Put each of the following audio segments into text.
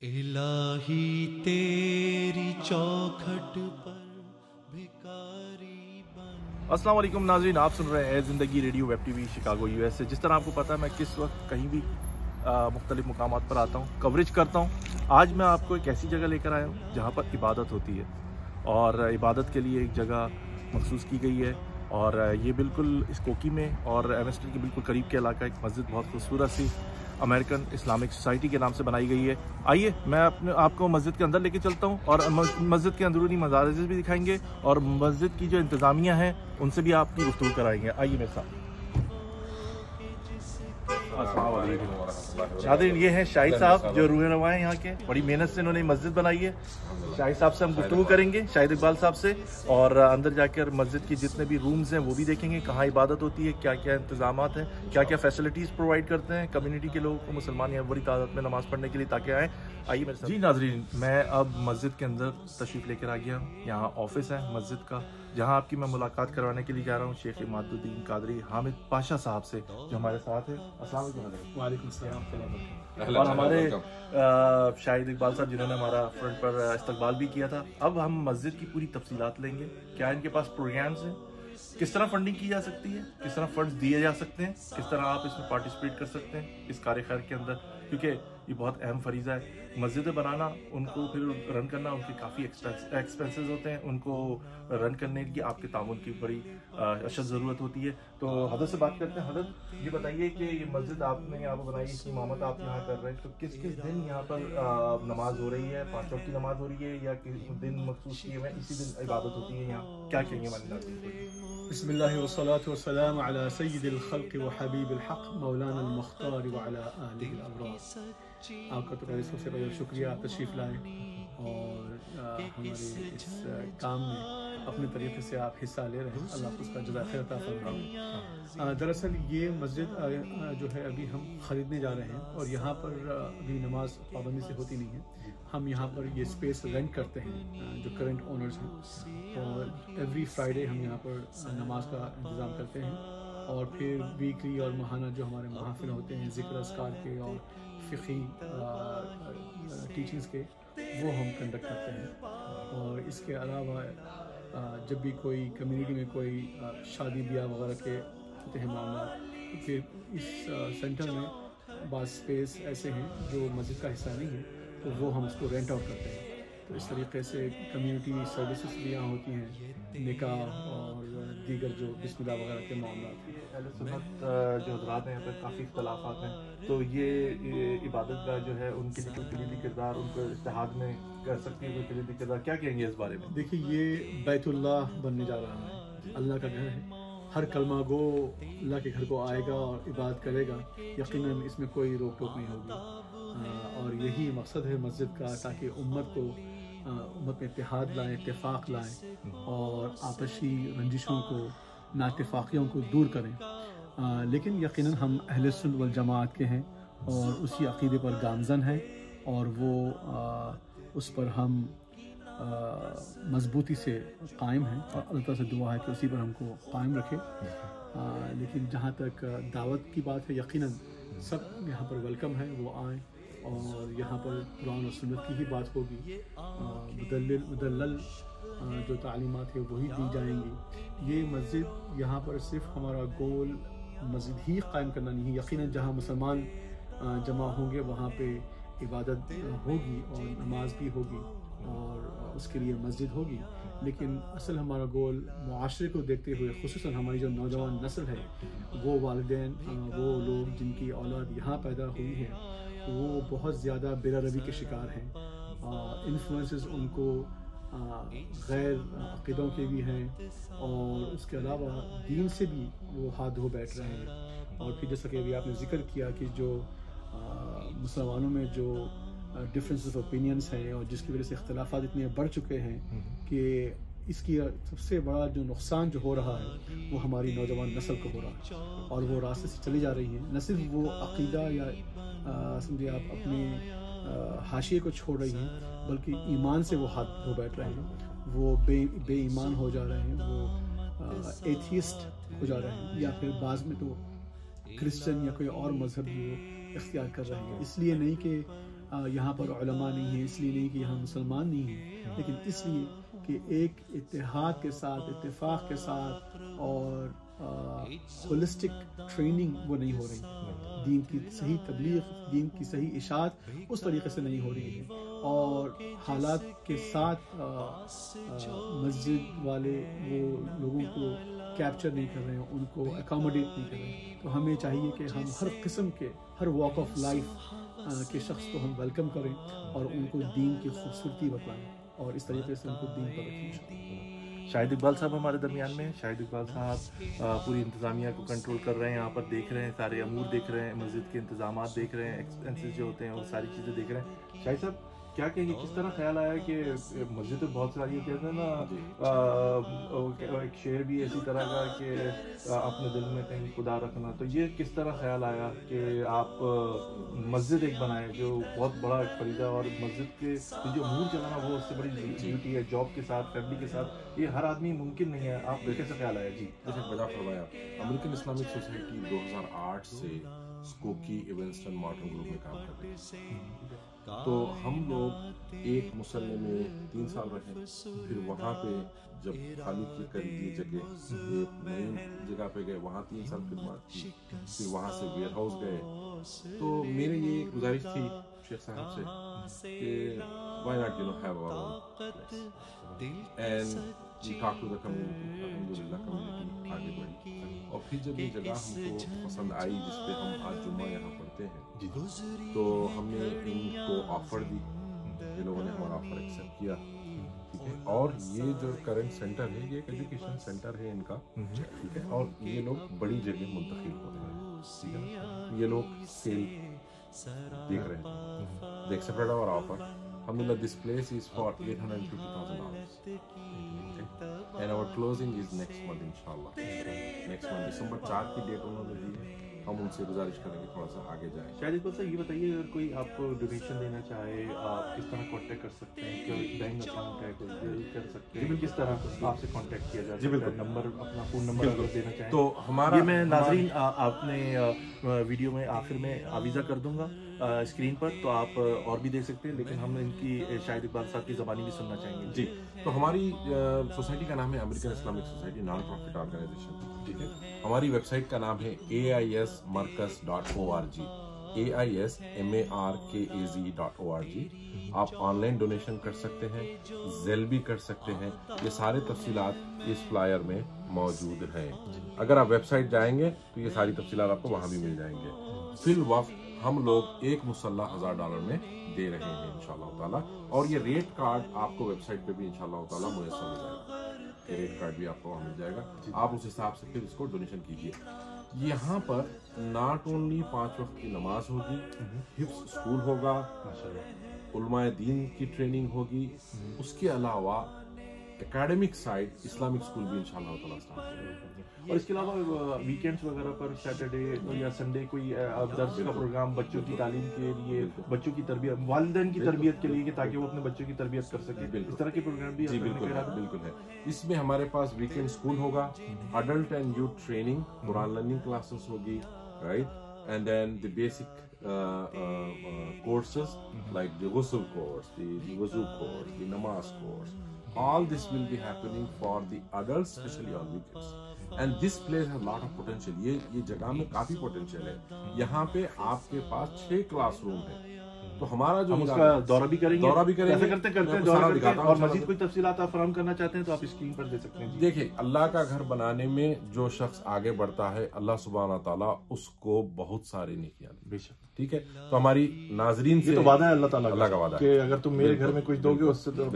इलाही तेरी चौखट पर भिखारी बन। अस्सलाम वालेकुम नाज़रीन, आप सुन रहे हैं ज़िंदगी radio web TV Chicago USA. जिस तरह आपको पता है मैं किस वक्त कहीं भी मुख्तलिफ मुकामात पर आता हूँ, कवरेज करता हूँ। आज मैं आपको एक ऐसी जगह लेकर आया हूँ जहाँ पर इबादत होती है और इबादत के लिए एक जगह मखसूस की गई है। और ये बिल्कुल इस कोकी में और एमएसटी के बिल्कुल करीब के इलाका एक मस्जिद बहुत खूबसूरत सी अमेरिकन इस्लामिक सोसाइटी के नाम से बनाई गई है। आइए मैं आपको मस्जिद के अंदर लेके चलता हूँ और मस्जिद के अंदरूनी मज़ारिज़ भी दिखाएंगे और मस्जिद की जो इंतज़ामिया है उनसे भी आपकी गुफ्तगू कराएंगे। आइए मेरे साथ। नाज़रीन, ये हैं शाहिद साहब जो रूह रवा हैं यहाँ के। बड़ी मेहनत से इन्होंने मस्जिद बनाई है। शाहिद साहब से हम गुफ्तगू करेंगे, शाहिद इकबाल साहब से, और अंदर जाकर मस्जिद की जितने भी रूम्स हैं वो भी देखेंगे, कहाँ इबादत होती है, क्या क्या इंतजामात हैं, क्या क्या फैसिलिटीज़ प्रोवाइड करते हैं कम्युनिटी के लोगों को, मुसलमान यहाँ बड़ी तादाद में नमाज़ पढ़ने के लिए ताकि आएँ। आइए मेरे साथ। जी नाज़रीन, मैं अब मस्जिद के अंदर तशरीफ़ लेकर आ गया हूँ। यहाँ ऑफिस है मस्जिद का, जहाँ आपकी मैं मुलाकात करवाने के लिए जा रहा हूँ शेख इमादुद्दीन कादरी हामिद पाशा साहब से जो हमारे साथ है। अस्सलाम वालेकुम। और हमारे शाहिद इकबाल साहब जिन्होंने हमारा फ्रंट पर इस्तकबाल भी किया था। अब हम मस्जिद की पूरी तफसीलात लेंगे, क्या इनके पास प्रोग्राम्स हैं, किस तरह फंडिंग की जा सकती है, किस तरह फंड्स दिए जा सकते हैं, किस तरह आप इसमें पार्टिसिपेट कर सकते हैं इस कार्य खैर के अंदर, क्योंकि ये बहुत अहम फरीज़ा है। मस्जिदें बनाना, उनको फिर रन करना, उनके काफ़ी एक्सपेंसेस होते हैं। उनको रन करने की आपके ताउन की बड़ी अशद ज़रूरत होती है। तो हज़रत से बात करते हैं। हज़रत, ये बताइए कि ये मस्जिद आपने यहाँ पर बनाई, इसकी इमामत आप यहाँ कर रहे हैं, तो किस किस दिन यहाँ पर नमाज हो रही है, 5 वक्त की नमाज हो रही है या किस दिन मखसूस किए हुए इसी दिन इबादत होती है यहाँ, क्या कहेंगे हमारे नाज़रीन? बिस्मिल्लाह वस्सलातु वस्सलाम अला सय्यिदिल खल्क़ व हबीबिल हक़ मौलाना अल मुख्तार व अला आलिहि अल अबरार। आपका तो पहले सबसे पहले शुक्रिया, आप तशरीफ़ लाए और हमारे इस काम में अपने तरीके से आप हिस्सा ले रहे हैं। अल्लाह उसका जज़ा खैर अता फरमाए। दरअसल ये मस्जिद जो है अभी हम ख़रीदने जा रहे हैं और यहाँ पर अभी नमाज पाबंदी से होती नहीं है। हम यहाँ पर ये स्पेस रेंट करते हैं जो करंट ओनर्स हैं, और एवरी फ्राइडे हम यहाँ पर नमाज का इंतज़ाम करते हैं। और फिर वीकली और माहाना जो हमारे महाफिल होते हैं ज़िक्र अस्कार के और फ़िक़ी टीचिंग्स के, वो हम कंडक्ट करते हैं। और इसके अलावा जब भी कोई कम्युनिटी में कोई शादी ब्याह वगैरह के होते हैं मामला, तो फिर इस सेंटर में बाज़ स्पेस ऐसे हैं जो मस्जिद का हिस्सा नहीं है, तो वो हम उसको रेंट आउट करते हैं। तो इस तरीके से कम्युनिटी सर्विसेज भी यहाँ होती हैं, निकाह और दीगर जो बिस्मिल्लाह वगैरह के मामला हैं। अहले सुन्नत जो हज़रात हैं यहाँ पर काफ़ी इख्तलाफात हैं, तो ये इबादत का जो है उनके लिए कोई कलीदी किरदार उनको इत्तेहाद में कर सकती है, कोई कलीदी किरदार, क्या कहेंगे इस बारे में? देखिए, ये बैतुल्लाह बनने जा रहा है, अल्लाह का घर है। हर कलमा गो अल्लाह के घर को आएगा और इबादत करेगा, यकीनन इसमें कोई रोक टोक नहीं होगी। और यही मकसद है मस्जिद का, ताकि उम्मत में इत्तेहाद लाएँ, इत्तेफाक लाएँ और आपसी रंजिशों को, नाइत्तेफाकियों को दूर करें। लेकिन यकीनन हम अहले सुन्नत वल जमात के हैं और उसी अक़ीदे पर गामज़न हैं, और वो उस पर हम मजबूती से कायम हैं और अल्लाह ताला से दुआ है कि उसी पर हमको कायम रखे। लेकिन जहाँ तक दावत की बात है, यकीनन सब यहाँ पर वेलकम है, वो आएँ और यहाँ पर कुरान और सुन्नत की ही बात होगी। मुदल्लल जो तालीमात है वही दी जाएंगी। ये मस्जिद यहाँ पर सिर्फ हमारा गोल मस्जिद ही कायम करना नहीं है। यकीनन जहाँ मुसलमान जमा होंगे वहाँ पे इबादत होगी और नमाज भी होगी और उसके लिए मस्जिद होगी। लेकिन असल हमारा गोल मुआशरे को देखते हुए, खुसूसन हमारी जो नौजवान नस्ल है, वो वालिदैन, वो लोग जिनकी औलाद यहाँ पैदा हुई है, वो बहुत ज़्यादा बेरहमी के शिकार हैं। इन्फ्लुएंसेस उनको गैर अक़ीदों के भी हैं और उसके अलावा दीन से भी वो हाथ धो बैठ रहे हैं। और फिर जैसा कि अभी आपने जिक्र किया कि जो मुसलमानों में जो डिफरेंसेस ऑफ ओपिनियंस हैं और जिसकी वजह से इख्तलाफात इतने बढ़ चुके हैं कि इसकी सबसे बड़ा जो नुकसान जो हो रहा है वो हमारी नौजवान नस्ल को हो रहा है और वो रास्ते से चली जा रही हैं। न सिर्फ वो अक़ीदा या समझिए आप अपने हाशिए को छोड़ रही हैं, बल्कि ईमान से वो हाथ धो बैठ रहे हैं, वो बेईमान हो जा रहे हैं, वो एथियस्ट हो जा रहे हैं, या फिर बाज़ में तो क्रिश्चियन या कोई और मज़हब भी वो इख्तियार कर रहे हैं। इसलिए नहीं कि यहाँ पर उलमा नहीं है, इसलिए नहीं कि यहाँ मुसलमान नहीं हैं, लेकिन इसलिए कि एक इत्तेहाद के साथ, इत्तेफाक के साथ और होलिस्टिक ट्रेनिंग वो नहीं हो रही। दीन की सही तबलीग, दीन की सही इशाअत उस तरीके से नहीं हो रही है, और हालात के साथ मस्जिद वाले वो लोगों को कैप्चर नहीं कर रहे हैं, उनको अकोमोडेट नहीं कर रहे हैं। तो हमें चाहिए कि हम हर किस्म के, हर वॉक ऑफ लाइफ के शख्स को हम वेलकम करें और उनको दीन की खूबसूरती बताएं और इस तरीके से उनको दीन पर रखें। शाहिद इकबाल साहब हमारे दरमियान में। शाहिद इकबाल साहब पूरी इंतज़ामिया को कंट्रोल कर रहे हैं, यहाँ पर देख रहे हैं, सारे अमूर देख रहे हैं, मस्जिद के इंतजाम देख रहे हैं, एक्सपेंसेस जो होते हैं वो सारी चीज़ें देख रहे हैं। शाहिद साहब क्या कहेंगे, किस तरह ख्याल आया कि मस्जिद तो बहुत सारी कहते हैं ना, एक शेर भी इसी तरह का कि अपने दिल में कहीं खुदा रखना, तो ये किस तरह ख्याल आया कि आप मस्जिद एक बनाए जो बहुत बड़ा एक फरीदा, और मस्जिद के जो अमूर चलाना वो उससे बड़ी ड्यूटी है, जॉब के साथ, फैमिली के साथ, ये हर आदमी मुमकिन नहीं है। आप कैसे ख्याल आया? जी जैसे बजा फरमाया, अमेरिकन इस्लामिक सोसाइटी 2008 से स्कोकी इवेंस्टन मॉडर्न ग्रुप में काम कर रही है। तो हम लोग एक मुसल्ले में 3 साल रहे, फिर वहाँ पे जब खाली कर दी जगह, एक नई जगह पे गए, वहाँ 3 साल खिदमत की, फिर वहाँ से वेयर हाउस गए। तो मेरे ये गुजारिश थी शेख साहब से कि why not have our own place, and we talk to the community, अल्हम्दुलिल्लाह कम्युनिटी आगे बढ़ी, और फिर जब ये जगह हमको पसंद आई जिस पे हम आज जुम्मा यहाँ पढ़ते हैं, तो हमने इनको ऑफर दी, ये लोगों ने हमारा ऑफर एक्सेप्ट किया, ठीक है। और ये जो करंट सेंटर है, ये एक एजुकेशन सेंटर है इनका, ठीक है, और ये लोग बड़ी जगह मुंतकिल हो रहे हैं, ठीक है। ये लोग सेल देख रहे हैं, they accepted our offer. Alhamdulillah, this place is for $850,000, and our closing is next month inshallah. Next month December 4 की डेट उन्होंने दी है। हम उनसे गुजारिश करेंगे थोड़ा सा आगे जाए। शायद इकबाल साहब ये बताइए, अगर कोई आपको डोनेशन देना चाहे, आप किस तरह कांटेक्ट कर सकते हैं? क्या बैंक अकाउंट है, कोई बिल कर सकते हैं, किस तरह आपसे कांटेक्ट किया जाए? जी बिल्कुल, नंबर, अपना फ़ोन नंबर अगर देना चाहें तो हमारा, ये मैं नाज़रीन आपने वीडियो में आखिर में आविज़ा कर दूंगा स्क्रीन पर, तो आप और भी देख सकते हैं, लेकिन हम इनकी शाहिद इकबाल साहब की ज़बानी भी सुनना चाहेंगे। जी, तो हमारी सोसाइटी का नाम है American Islamic society non profit organisation, ठीक है। हमारी वेबसाइट का नाम है AISmarkaz.org, AISMARKAZ.org। आप ऑनलाइन डोनेशन कर सकते हैं, जेल भी कर सकते हैं, ये सारे तफसीलात इस फ्लायर में मौजूद हैं। अगर आप वेबसाइट जाएंगे तो ये सारी तफसीलात आपको वहाँ भी मिल जाएंगे। फिल वक्त हम लोग एक मुसल्ला $1000 में दे रहे हैं इंशाल्लाह ताला, और ये रेट कार्ड आपको वेबसाइट पे भी इंशाल्लाह ताला मुयस्सर हो जाएगा, ये रेट कार्ड भी आपको वहाँ मिल जाएगा। आप उस हिसाब से फिर इसको डोनेशन कीजिए। यहाँ पर नॉट ओनली 5 वक्त की नमाज होगी, हिफ्ज़ स्कूल होगा, उलमाए दीन की ट्रेनिंग होगी, उसके अलावा एकेडमिक साइड इस्लामिक स्कूल भी इंशाल्लाह ताला स्टार्ट होगा। और इसके अलावा वीकेंड्स वगैरह पर सैटरडे या संडे कोई दर्स का प्रोग्राम बच्चों की तालीम के लिए, बच्चों की तरबियत, वालिदैन की तरबियत के लिए, ताकि वो अपने बच्चों की तरबियत कर सके, इस तरह के प्रोग्राम भी जी बिल्कुल है। इसमें हमारे पास वीकेंड स्कूल होगा, adult and youth training, Quran learning classes होगी, right, and then the basic courses like the ghusl course, the wuzu course, the namaz course. All this will be happening for the adults, especially on weekends. And this place has a lot of potential. ये जगह में काफी potential है। यहाँ पे आपके पास 6 classroom है, तो हमारा जो हम उसका दौरा भी करेंगे, ऐसे करते हैं, और मजीद कोई तफसीलात आप फराहम करना चाहते हैं तो आप स्क्रीन पर दे सकते हैं। देखिए, अल्लाह का घर बनाने में जो शख्स आगे बढ़ता है, अल्लाह सुब्हाना ताला उसको बहुत सारी नेकियां देता है, बेशक, ठीक है। तो हमारी नाजरीन से तो वादा है अल्लाह ताला का वादा कि अगर तुम मेरे घर में कुछ दोगे उससे तो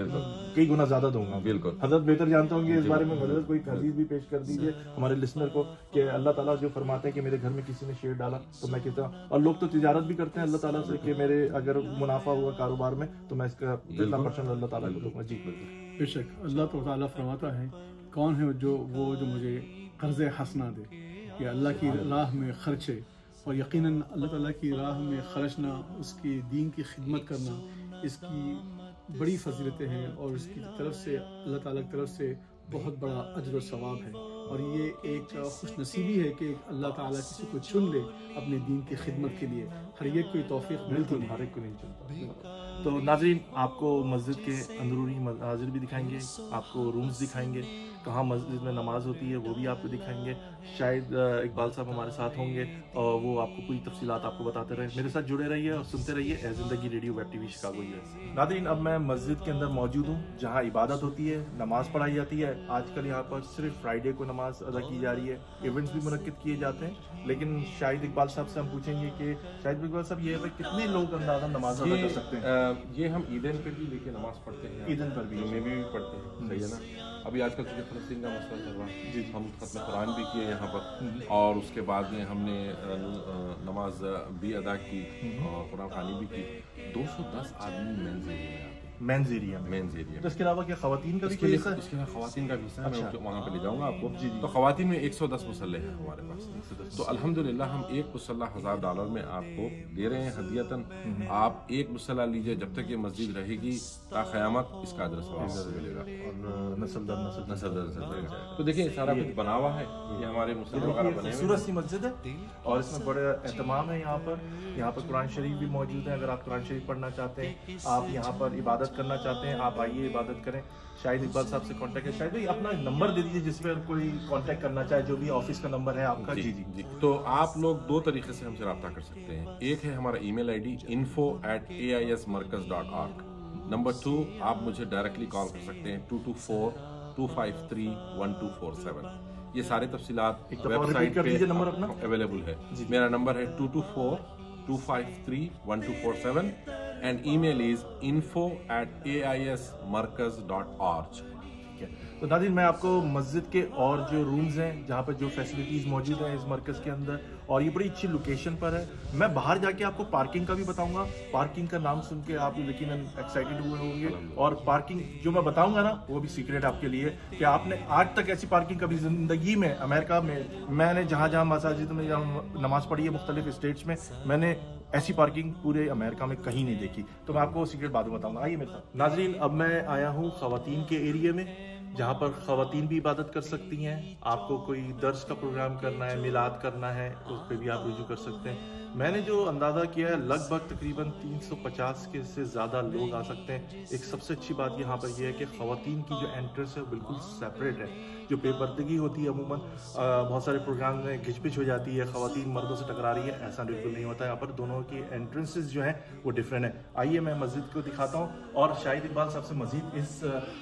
कई गुना ज्यादा दूंगा। बिल्कुल, हजरत बेहतर जानते होंगे इस बारे में, हजरत कोई हदीस भी पेश कर दीजिए हमारे लिसनर को कि अल्लाह ताला जो फरमाते हैं कि मेरे घर में किसी ने शेर डाला तो मैं कहता हूँ, और लोग तो तिजारत भी करते हैं अल्लाह ताला से कि मेरे अगर मुनाफा हुआ कारोबार में तो मैं इसका इतना % अल्लाह ताला को दूंगा। जी बिल्कुल, बेशक अल्लाह ताला फरमाता है, कौन है जो मुझे कर्ज़े हसना दे, कि अल्लाह की राह में खर्चे, और यकीनन अल्लाह ताला की राह में खर्चना, उसकी दीन की खिदमत करना, इसकी बड़ी फजीलतें हैं, और उसकी तरफ से, अल्लाह ताला की तरफ से बहुत बड़ा अजर और सवाब है। और ये एक खुशनसीबी है कि अल्लाह ताला किसी को चुन ले अपने दीन की खिदमत के लिए। हर एक को तौफीक मिलती नहीं, हर एक को नहीं चलता। तो नाज़रीन, आपको मस्जिद के अंदरूनी मनाजिर भी दिखाएंगे, आपको रूम्स दिखाएंगे, कहाँ मस्जिद में नमाज होती है वो भी आपको दिखाएंगे। शायद इकबाल साहब हमारे साथ होंगे और वो आपको पूरी तफसीलात आपको बताते रहे। मेरे साथ जुड़े रहिए और सुनते रहिए ए ज़िंदगी radio web TV Chicago US. नाज़रीन, अब मैं मस्जिद के अंदर मौजूद हूँ जहाँ इबादत होती है, नमाज पढ़ाई जाती है। आजकल यहाँ पर सिर्फ फ्राइडे को नमाज अदा की जा रही है, इवेंट्स भी मुनक्किद किए जाते हैं। लेकिन शाहिद इकबाल साहब से हम पूछेंगे कि शाहिद इकबाल साहब, ये कितने लोग अंदाज़ा नमाज अदा कर सकते हैं? ये हम ईदन पे भी लेके नमाज पढ़ते हैं, ईदन पर भी, जुमे में भी पढ़ते हैं, सही है ना। अभी आजकल चूँकि फ़लस्तीन का मसला चल रहा है, हम खत्म कुरान भी किए यहाँ पर और उसके बाद में हमने नमाज भी अदा की और कुरान खानी भी की। 210 आदमी मेंस एरिया में। तो इसके अलावा क्या ख़वातीन का भी इसके अलावा ख़वातीन का भी हिस्सा है। मैं वहाँ पे ले जाऊँगा आपको। तो ख़वातीन में 110 मुसल्ले हैं हमारे पास। तो अल्हम्दुलिल्लाह हम एक मुसल्ला $1000 में आपको दे रहे हैं हदियतन। आप एक मुसल्ला लीजिए, जब तक ये मस्जिद रहेगी ता क़यामत इसका अजर सवाब मिलेगा और नस्ल दर नस्ल रहेगा। तो देखिए सारा कुछ बना हुआ है, ये हमारे मुसल्ले वगैरह बने हुए खूबसूरत सी मस्जिद है और इसमें बड़े एहतमाम है। यहाँ पर कुरान शरीफ भी मौजूद है। अगर आप कुरान शरीफ पढ़ना चाहते हैं, आप यहाँ पर इबादत करना चाहते हैं, आप आइए इबादत करें। शाहिद इकबाल साहब से कांटेक्ट है। शाहिद भाई अपना नंबर दे दीजिए जिस पर कोई कांटेक्ट करना चाहे, जो भी ऑफिस का नंबर है आपका। जी। तो आप लोग दो तरीके से हमसे रब्ता कर सकते हैं। एक है हमारा ईमेल आईडी info@aismarkaz.org। नंबर 2, आप मुझे डायरेक्टली कॉल कर सकते हैं 224-253-1247। ये सारे तफसीलात वेबसाइट पे नंबर अपना अवेलेबल है। मेरा नंबर है 224-253-1247 and email is info@aismarkaz.org। तो नाज़रीन, मैं आपको मस्जिद के और जो रूम्स हैं, जहाँ पर जो फैसिलिटीज़ मौजूद हैं इस मरकज़ के अंदर, और ये बड़ी अच्छी लोकेशन पर है। मैं बाहर जाके आपको पार्किंग का भी बताऊंगा। पार्किंग का नाम सुन के आप यकीनन एक्साइटेड हुए होंगे, और पार्किंग जो मैं बताऊंगा ना वो भी सीक्रेट आपके लिए, कि आपने आज तक ऐसी पार्किंग कभी ज़िंदगी में अमेरिका में, मैंने जहाँ जहाँ मसाजिद में नमाज़ पढ़ी है मुख्तलिफ स्टेट्स में, मैंने ऐसी पार्किंग पूरे अमेरिका में कहीं नहीं देखी। तो मैं आपको सीक्रेट बाद में बताऊंगा। आइए मेरे साथ। नाज़रीन, अब मैं आया हूँ ख़वातीन के एरिया में, जहाँ पर ख़वातीन भी इबादत कर सकती हैं। आपको कोई दर्स का प्रोग्राम करना है, मिलाद करना है, उस पर भी आप रुजू कर सकते हैं। मैंने जो अंदाज़ा किया है, लगभग तकरीबन 350 के से ज़्यादा लोग आ सकते हैं। एक सबसे अच्छी बात यहाँ पर यह है कि ख़वातीन की जो एंट्रेंस है वो बिल्कुल सेपरेट है। जो बेपर्दगी होती है अमूमन बहुत सारे प्रोग्राम में घिचपिच हो जाती है, ख़वातीन मर्दों से टकरा रही है, ऐसा बिल्कुल नहीं होता है। यहाँ पर दोनों की एंट्रेंसेस जो हैं वो डिफरेंट है। आइए मैं मस्जिद को दिखाता हूँ और शाहिद इकबाल साहब से मज़ीद इस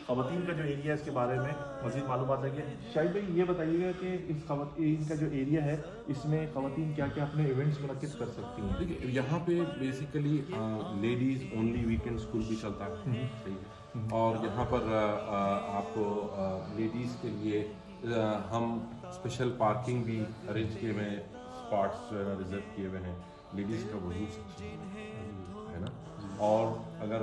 ख़वातीन का जो एरिया है इसके बारे में मज़ीद मालूमात लेंगे। शाहिद भाई, ये बताइएगा कि इस ख़वातीन का जो एरिया है इसमें ख़वातीन क्या क्या अपने इवेंट्स मुनक्किद कर सकती हैं? देखिए, यहाँ पे basically ladies only weekend school भी चलता है, सही है। और यहाँ पर आपको लेडीज़ के लिए हम स्पेशल पार्किंग भी अरेंज किए हुए हैं, स्पॉट्स जो है ना रिजर्व किए हुए हैं लेडीज़ का वजू है ना। और अगर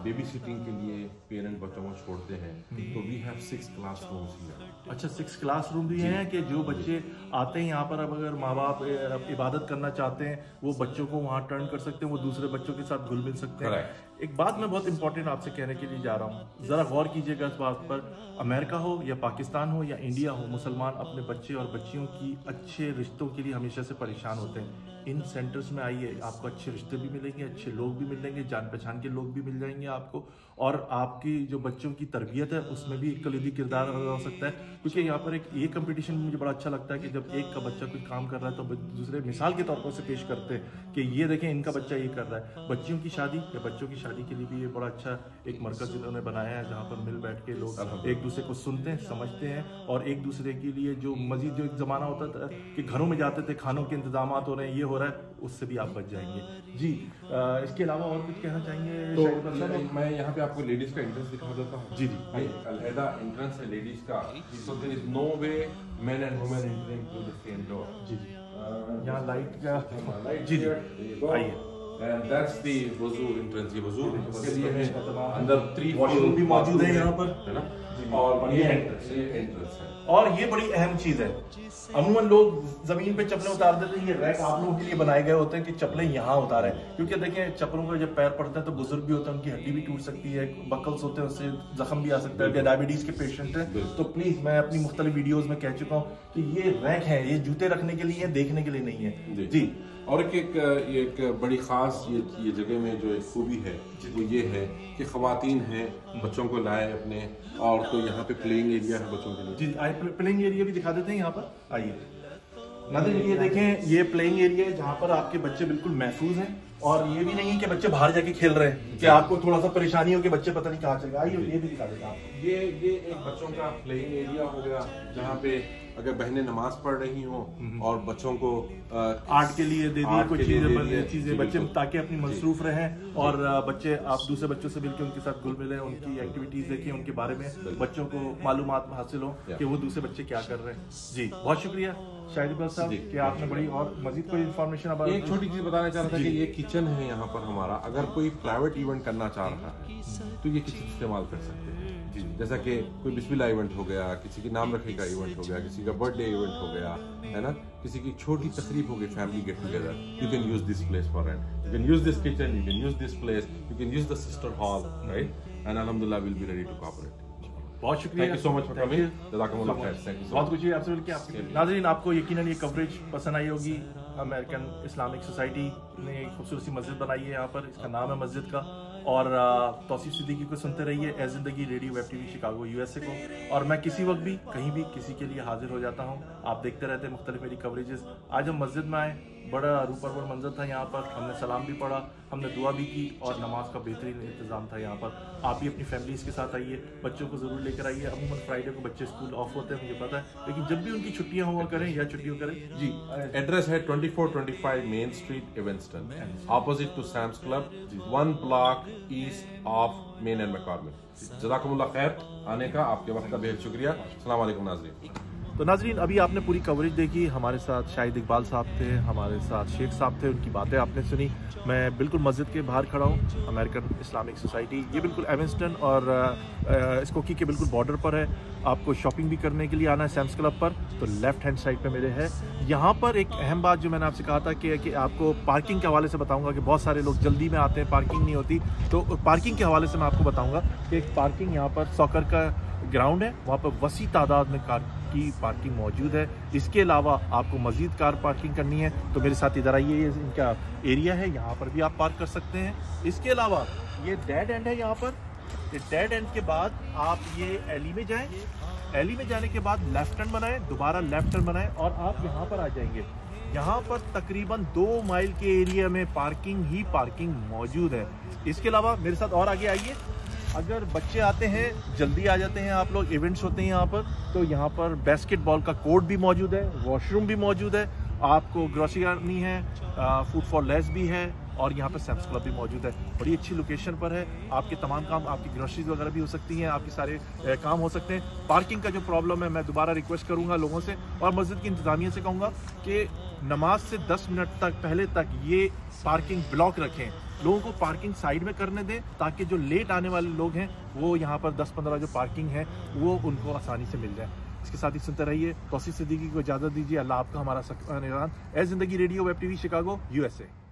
बेबी सिटिंग के लिए पेरेंट बच्चों को छोड़ते हैं तो वी हैव 6 क्लासरूम्स हियर। अच्छा, 6 क्लासरूम भी हैं कि जो बच्चे आते हैं यहाँ पर, अब अगर माँ बाप इबादत करना चाहते हैं वो बच्चों को वहाँ टर्न कर सकते हैं, वो दूसरे बच्चों के साथ घुल मिल सकते हैं। एक बात मैं बहुत इंपॉर्टेंट आपसे कहने के लिए जा रहा हूँ, ज़रा गौर कीजिएगा इस बात पर। अमेरिका हो या पाकिस्तान हो या इंडिया हो, मुसलमान अपने बच्चे और बच्चियों की अच्छे रिश्तों के लिए हमेशा से परेशान होते हैं। इन सेंटर्स में आइए, आपको अच्छे रिश्ते भी मिलेंगे, अच्छे लोग भी मिलेंगे, जान पहचान के लोग भी मिल जाएंगे आपको, और आपकी जो बच्चों की तरबियत है उसमें भी एक कलीदी किरदार अदा हो सकता है। क्योंकि यहाँ पर एक ये कंपटीशन मुझे बड़ा अच्छा लगता है कि जब एक का बच्चा कोई काम कर रहा है तो दूसरे मिसाल के तौर पर उसे पेश करते हैं कि ये देखें इनका बच्चा ये कर रहा है। बच्चियों की शादी या बच्चों की शादी के लिए भी ये बड़ा अच्छा एक मरकज़ इन्होंने बनाया है, जहाँ पर मिल बैठ के लोग एक दूसरे को सुनते हैं, समझते हैं, और एक दूसरे के लिए जो मजीद जो एक ज़माना होता था कि घरों में जाते थे, खानों के इंतजाम हो रहे हैं, ये हो रहा है, उससे भी आप बच जाएंगे। जी, इसके अलावा और कुछ कहना चाहेंगे? तो मैं यहाँ पे आपको लेडीज का एंट्रेंस दिखा देता हूँ। जी, अलहदा एंट्रेंस है लेडीज का, so there is no way men and women entering through the same door. जी, यहाँ लाइट का, जी आइए, And that's the वज़ू entrance, ये वज़ू के लिए है, अंदर 3 वॉशरूम भी मौजूद है यहाँ पर, है ना, और ये एंट्रेंस है। और ये बड़ी अहम चीज है, अमूमन लोग जमीन पे चप्पलें उतार देते हैं, ये रैक आप लोगों के लिए बनाए गए होते हैं कि चप्पलें यहाँ उतारें, क्योंकि देखें चप्पलों पर जब पैर पड़ते हैं तो बुजुर्ग भी होते हैं, उनकी हड्डी भी टूट सकती है, बकल्स होते हैं, उससे जख्म भी आ सकता है, डायबिटीज के पेशेंट हैं। तो प्लीज, मैं अपनी मुख्तलिफ वीडियोज में कह चुका हूँ कि ये रैक है, ये जूते रखने के लिए है, देखने के लिए नहीं है। जी। और एक बड़ी खास ये जगह में जो एक खूबी है वो ये है कि ख़वातीन हैं, बच्चों को लाए अपने, और तो यहाँ पे प्लेइंग एरिया है बच्चों के लिए। जी, आइए प्लेइंग एरिया भी दिखा देते हैं यहाँ पर, आइए नाज़रीन, ये देखें, ये प्लेइंग एरिया है जहाँ पर आपके बच्चे बिल्कुल महफूज हैं, और ये भी नहीं है कि बच्चे बाहर जाके खेल रहे हैं कि आपको थोड़ा सा परेशानी हो कि बच्चे पता नहीं कहाँ चले। आइए ये भी दिखा देते हैं आपको। ये एक बच्चों का प्लेइंग एरिया हो गया, जहाँ पे अगर बहनें नमाज पढ़ रही हों और बच्चों को आर्ट के लिए दे दिए कुछ चीजें बच्चे ताकि अपनी मसरूफ रहें, और बच्चे आप दूसरे बच्चों से मिलकर उनके साथ घुल मिले, उनकी एक्टिविटीज देखें, उनके बारे में बच्चों को मालूमात हासिल हो कि वो दूसरे बच्चे क्या कर रहे हैं। जी, बहुत शुक्रिया शाहिद इकबाल साहब कि आपने बड़ी और मजीद कोई इन्फॉर्मेशन। अब एक छोटी चीज बताना चाह रहा था कि ये किचन है यहाँ पर हमारा, अगर कोई प्राइवेट इवेंट करना चाह रहा है तो ये किचन इस्तेमाल कर सकते हैं। जैसा कि कोई बिस्मिल्लाह इवेंट हो गया, किसी के नाम रखने का इवेंट हो गया, किसी का बर्थडे इवेंट हो गया, है ना, किसी की छोटी तकरीब हो गई, family get together, you can use this place for it, you can use this kitchen, you can use this place, you can use the sister hall, right, and अल्हम्दुलिल्लाह will be ready to cooperate. बहुत शुक्रिया, thank you so much for coming, जज़ाकुमुल्लाह खैर, thank you. बहुत खुशी है आपसे मिलकर। आपके नाज़रीन, आपको यकीनन ये कवरेज पसंद आई होगी। अमेरिकन इस्लामिक सोसाइटी ने एक खूबसूरत सी मस्जिद बनाई है यहाँ पर, इसका नाम है मस्जिद का, और तौसीफ सिद्दीकी को सुनते रहिए ए ज़िंदगी radio web TV Chicago USA को, और मैं किसी वक्त भी कहीं भी किसी के लिए हाजिर हो जाता हूँ। आप देखते रहते हैं मुख्तलिफ मेरी कवरेजेस। आज हम मस्जिद में आए, बड़ा रूपरवर मंजर था यहाँ पर, हमने सलाम भी पढ़ा, हमने दुआ भी की, और नमाज का बेहतरीन इंतजाम था यहाँ पर। आप भी अपनी फैमिलीज़ के साथ आइए, बच्चों को ज़रूर लेकर आइए। अमूमन फ्राइडे को बच्चे स्कूल ऑफ होते हैं, मुझे पता है, लेकिन जब भी उनकी छुट्टियाँ हुआ करें या छुट्टियों करें। जी, एड्रेस है 2425 Main Street Evanston, opposite to Sam's Club, 1 block east of Main and McCormick. जज़ाकुमुल्लाह खैर आने का, आपके वक्त का बेहद शुक्रिया। अस्सलाम वालेकुम नाज़रीन। तो नाज़रीन, अभी आपने पूरी कवरेज देखी, हमारे साथ शाहिद इकबाल साहब थे, हमारे साथ शेख साहब थे, उनकी बातें आपने सुनी। मैं बिल्कुल मस्जिद के बाहर खड़ा हूँ, अमेरिकन इस्लामिक सोसाइटी, ये बिल्कुल एवेंस्टन और स्कोकी के बिल्कुल बॉर्डर पर है। आपको शॉपिंग भी करने के लिए आना है सैम्स क्लब पर, तो लेफ्ट हैंड साइड पे मेरे है। यहाँ पर एक अहम बात जो मैंने आपसे कहा था कि आपको पार्किंग के हवाले से बताऊंगा कि बहुत सारे लोग जल्दी में आते हैं, पार्किंग नहीं होती, तो पार्किंग के हवाले से मैं आपको बताऊंगा कि एक पार्किंग यहाँ पर सॉकर का ग्राउंड है, वहाँ पर वसी तादाद में कार की पार्किंग मौजूद है। इसके अलावा आपको मजीद कार पार्किंग करनी है तो मेरे साथ इधर आइए, ये इनका एरिया है, यहाँ पर भी आप पार्क कर सकते हैं। इसके अलावा ये डेड एंड है यहाँ पर, डेड एंड के बाद आप ये एली में जाएं, एली में जाने के बाद लेफ्ट टर्न बनाएं, दोबारा लेफ्ट टर्न बनाएं और आप यहाँ पर आ जाएंगे। यहाँ पर तकरीबन 2 माइल के एरिया में पार्किंग ही पार्किंग मौजूद है। इसके अलावा मेरे साथ और आगे आइए, अगर बच्चे आते हैं, जल्दी आ जाते हैं आप लोग, इवेंट्स होते हैं यहाँ पर, तो यहाँ पर बास्केटबॉल का कोर्ट भी मौजूद है, वॉशरूम भी मौजूद है, आपको ग्रोसरी करनी है, फूड फॉर लेस भी है, और यहाँ पर सैम्स क्लब भी मौजूद है। बड़ी अच्छी लोकेशन पर है, आपके तमाम काम, आपकी ग्रोसरीज वगैरह भी हो सकती हैं, आपके सारे काम हो सकते हैं। पार्किंग का जो प्रॉब्लम है, मैं दोबारा रिक्वेस्ट करूँगा लोगों से और मस्जिद की इंतजामिया से कहूँगा कि नमाज से 10 मिनट तक पहले तक ये पार्किंग ब्लॉक रखें, लोगों को पार्किंग साइड में करने दें, ताकि जो लेट आने वाले लोग हैं वो यहाँ पर 10-15 जो पार्किंग है वो उनको आसानी से मिल जाए। इसके साथ ही सुनते रहिए, तौसीफ सिद्दीकी को इजाज़त दीजिए। अल्लाह आपका हमारा निगरान। ए ज़िंदगी radio web TV Chicago USA।